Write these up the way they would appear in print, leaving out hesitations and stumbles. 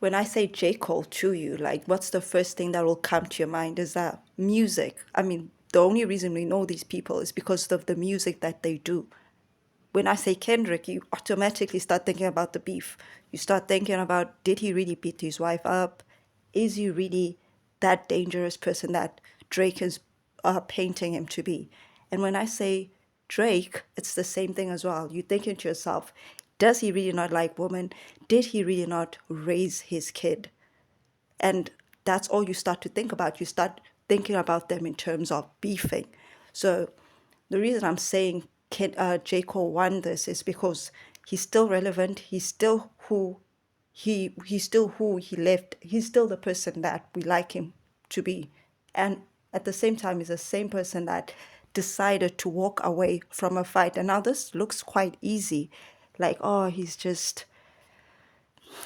When I say J.cole to you, like what's the first thing that will come to your mind? Is that music? I mean, the only reason we know these people is because of the music that they do. When I say Kendrick, you automatically start thinking about the beef. You start thinking about, did he really beat his wife up? Is he really that dangerous person that Drake is painting him to be? And when I say Drake, it's the same thing as well. You thinking to yourself, does he really not like women? Did he really not raise his kid? And that's all you start to think about. You start thinking about them in terms of beefing. So the reason I'm saying J. Cole won this is because he's still relevant. He's still who he left. He's still the person that we like him to be. And at the same time, he's the same person that decided to walk away from a fight. And now this looks quite easy. Like, oh, he's just,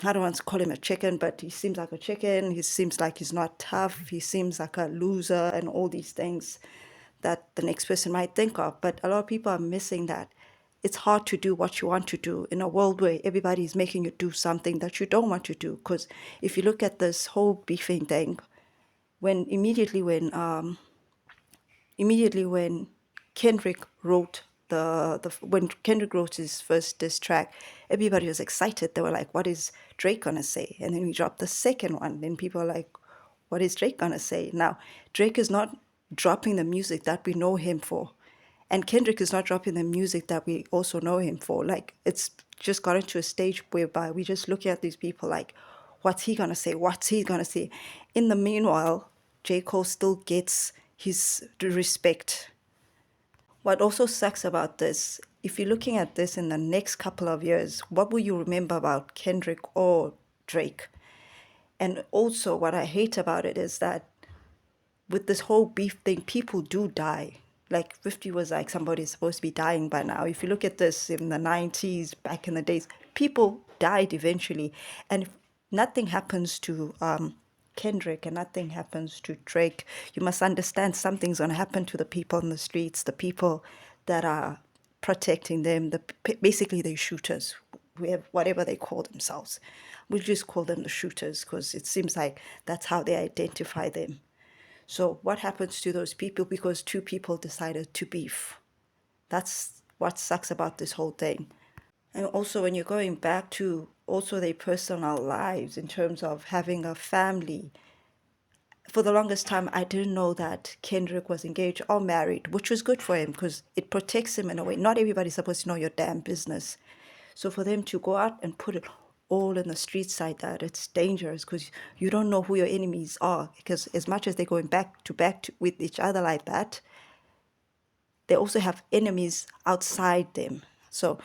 I don't want to call him a chicken, but he seems like a chicken. He seems like he's not tough. He seems like a loser and all these things that the next person might think of. But a lot of people are missing that. It's hard to do what you want to do in a world where everybody is making you do something that you don't want to do. Because if you look at this whole beefing thing, when immediately when Kendrick wrote the when Kendrick wrote his first diss track, everybody was excited. They were like, "What is Drake gonna say?" And then we dropped the second one. Then people are like, "What is Drake gonna say?" Now, Drake is not dropping the music that we know him for, and Kendrick is not dropping the music that we also know him for. Like it's just gotten to a stage whereby we just looking at these people like, "What's he gonna say? What's he gonna say?" In the meanwhile, J. Cole still gets his respect. What also sucks about this, if you're looking at this in the next couple of years, what will you remember about Kendrick or Drake? And also, what I hate about it is that with this whole beef thing, people do die. Like 50 was like somebody's supposed to be dying by now. If you look at this in the 90s, back in the days, people died eventually. And if nothing happens to Kendrick and nothing happens to Drake, you must understand something's going to happen to the people in the streets, the people that are protecting them, basically the shooters, whatever they call themselves. We'll just call them the shooters because it seems like that's how they identify them. So what happens to those people because two people decided to beef? That's what sucks about this whole thing. And also when you're going back to also their personal lives in terms of having a family, for the longest time I didn't know that Kendrick was engaged or married, which was good for him because it protects him in a way. Not everybody's supposed to know your damn business. So for them to go out and put it all in the streets like that, it's dangerous because you don't know who your enemies are. Because as much as they're going back to with each other like that, they also have enemies outside them. So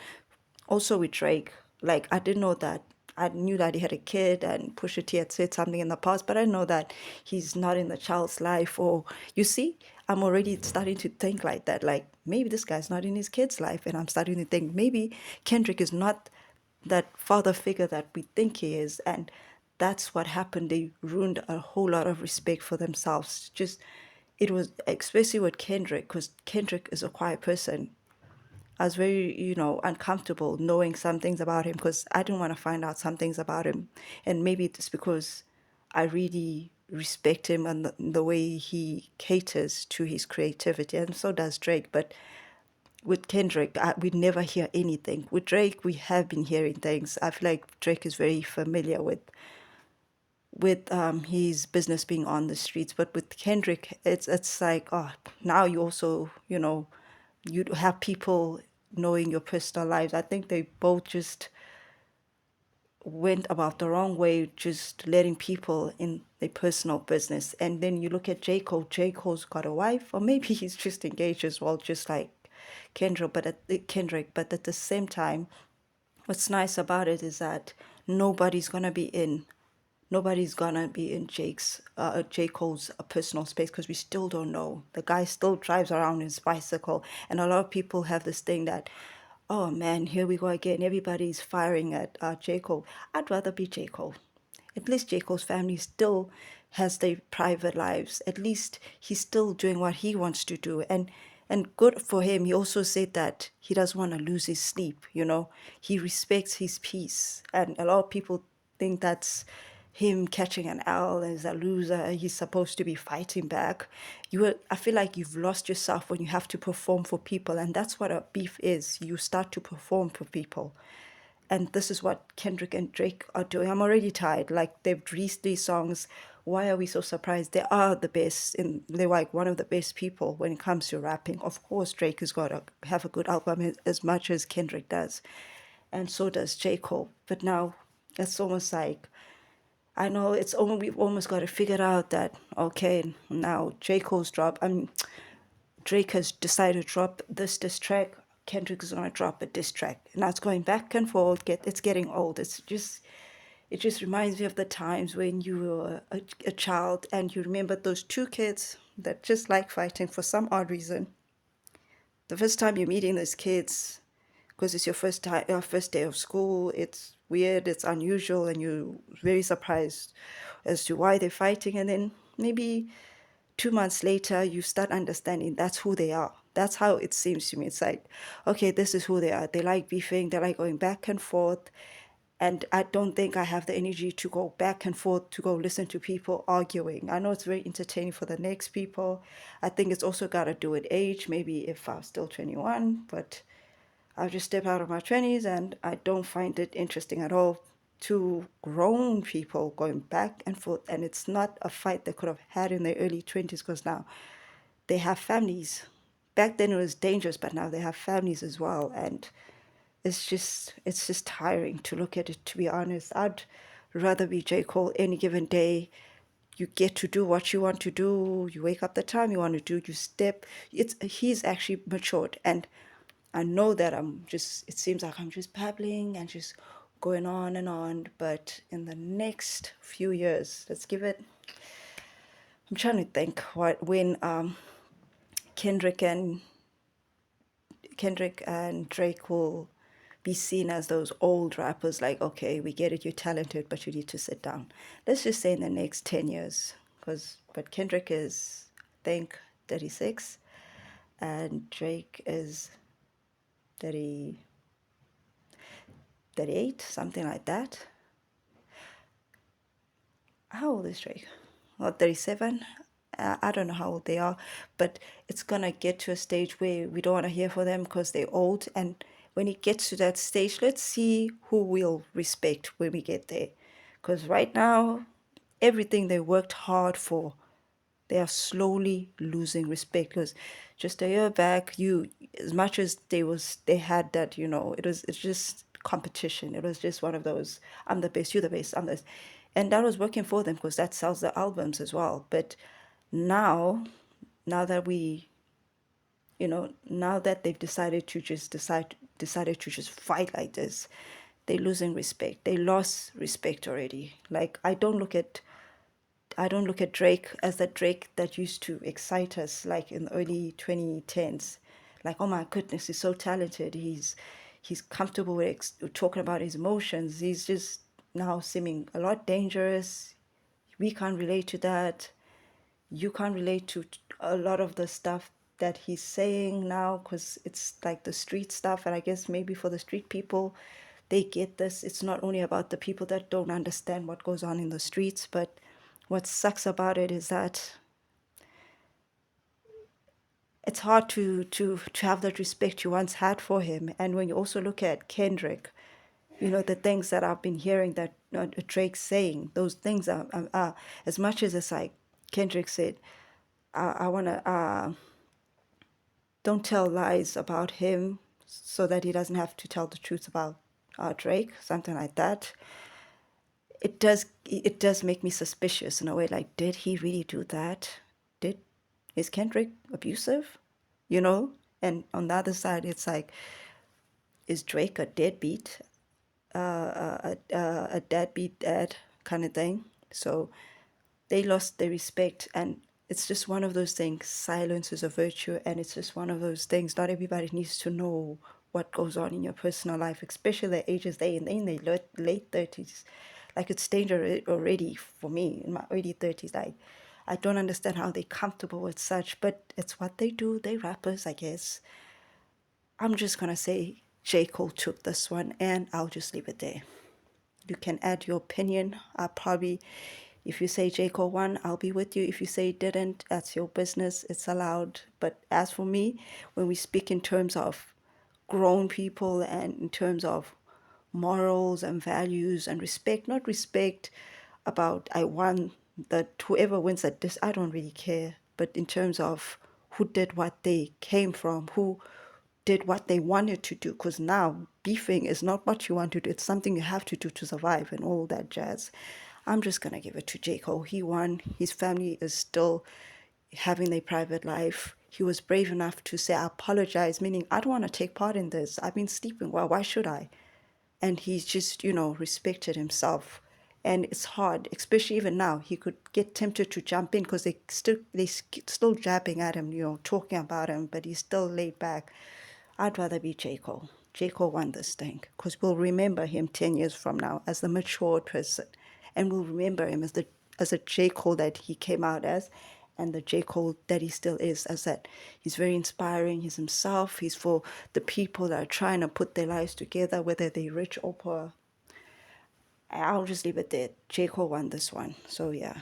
also with Drake, like I didn't know that. I knew that he had a kid and Pusha T had said something in the past, but I know that he's not in the child's life. Or you see, I'm already starting to think like that. Like maybe this guy's not in his kid's life, and I'm starting to think maybe Kendrick is not that father figure that we think he is, and that's what happened. They ruined a whole lot of respect for themselves. Just it was especially with Kendrick because Kendrick is a quiet person. I was very, uncomfortable knowing some things about him because I didn't want to find out some things about him. And maybe it's because I really respect him and the way he caters to his creativity. And so does Drake. But with Kendrick, we never hear anything. With Drake, we have been hearing things. I feel like Drake is very familiar with his business being on the streets. But with Kendrick, it's like, oh, now you also, you have people knowing your personal lives. I think they both just went about the wrong way, just letting people in their personal business. And then you look at J. Cole. J. Cole's got a wife, or maybe he's just engaged as well, just like Kendrick. But at the same time, what's nice about it is that nobody's gonna be in nobody's gonna be in J. Cole's personal space because we still don't know. The guy still drives around his bicycle, and a lot of people have this thing that, oh man, here we go again. Everybody's firing at J. Cole. I'd rather be J. Cole. At least J. Cole's family still has their private lives. At least he's still doing what he wants to do. And good for him. He also said that he doesn't want to lose his sleep, He respects his peace. And a lot of people think him catching an L as a loser. He's supposed to be fighting back. I feel like you've lost yourself when you have to perform for people, and that's what a beef is. You start to perform for people. And this is what Kendrick and Drake are doing. I'm already tired. Like, they've released these songs. Why are we so surprised? They are the best, and they're like one of the best people when it comes to rapping. Of course, Drake has got to have a good album as much as Kendrick does, and so does J.Cole. But now it's almost like, I know we've almost got to figure out that, okay, now J.Cole's drop. Drake has decided to drop this diss track. Kendrick is gonna drop a diss track. Now it's going back and forth. It's getting old. It just reminds me of the times when you were a child and you remember those two kids that just like fighting for some odd reason. The first time you're meeting those kids, because it's your first day of school, it's weird, it's unusual, and you're very surprised as to why they're fighting. And then maybe 2 months later, you start understanding that's who they are. That's how it seems to me. It's like, okay, this is who they are. They like beefing, they like going back and forth. And I don't think I have the energy to go back and forth to go listen to people arguing. I know it's very entertaining for the next people. I think it's also got to do with age, maybe if I was still 21, but I've just stepped out of my 20s and I don't find it interesting at all. Two grown people going back and forth, and it's not a fight they could have had in their early 20s because now they have families. Back then it was dangerous, but now they have families as well, and it's just tiring to look at it, to be honest. I'd rather be J. Cole any given day. You get to do what you want to do. You wake up the time you want to do. You step. He's actually matured, and I know that it seems like I'm just babbling and just going on and on. But in the next few years, I'm trying to think when Kendrick and Kendrick and Drake will be seen as those old rappers, like, okay, we get it, you're talented, but you need to sit down. Let's just say in the next 10 years, but Kendrick is, I think, 36, and Drake is 30, 38, something like that. How old is Drake? Well, 37. I don't know how old they are, but it's gonna get to a stage where we don't want to hear for them because they're old. And when it gets to that stage, let's see who we'll respect when we get there. Because right now, everything they worked hard for, they are slowly losing respect. Because just a year back, as much as they had that, it's just competition. It was just one of those, I'm the best, you're the best, I'm the, and that was working for them because that sells the albums as well. But now, now that we, now that they've decided to just fight like this, they're losing respect. They lost respect already. Like, I don't look at Drake as the Drake that used to excite us like in the early 2010s. Like, oh my goodness, he's so talented. He's comfortable with talking about his emotions. He's just now seeming a lot dangerous. We can't relate to that. You can't relate to a lot of the stuff that he's saying now because it's like the street stuff. And I guess maybe for the street people, they get this. It's not only about the people that don't understand what goes on in the streets, but what sucks about it is that it's hard to have that respect you once had for him. And when you also look at Kendrick, the things that I've been hearing that Drake's saying, those things are as much as it's like Kendrick said, I want to don't tell lies about him so that he doesn't have to tell the truth about Drake, something like that. It does make me suspicious in a way. Like, did he really do that? Did Is Kendrick abusive? You know. And on the other side, it's like, is Drake a deadbeat, a deadbeat dad kind of thing? So they lost their respect, and it's just one of those things. Silence is a virtue, and it's just one of those things. Not everybody needs to know what goes on in your personal life, especially the ages in their late 30s. Like, it's danger already for me in my early 30s. Like, I don't understand how they're comfortable with such, but it's what they do. They rappers, I guess. I'm just gonna say J. Cole took this one, and I'll just leave it there. You can add your opinion. I'll probably, if you say J.cole won, I'll be with you. If you say didn't, that's your business. It's allowed. But as for me, when we speak in terms of grown people and in terms of morals and values and respect, not respect about I won, that whoever wins at this, I don't really care. But in terms of who did what they came from, who did what they wanted to do, because now beefing is not what you want to do, it's something you have to do to survive and all that jazz. I'm just gonna give it to J.cole. He won. His family is still having their private life. He was brave enough to say, I apologize, meaning I don't want to take part in this. I've been sleeping well. Why should I? And he's just, respected himself. And it's hard, especially even now. He could get tempted to jump in because they still jabbing at him, talking about him, but he's still laid back. I'd rather be J.cole. J.cole won this thing because we'll remember him 10 years from now as the matured person. And we'll remember him as a J.cole that he came out as and the J.cole that he still is, as that he's very inspiring. He's himself. He's for the people that are trying to put their lives together, whether they're rich or poor. I'll just leave it there. J.cole won this one. So, yeah.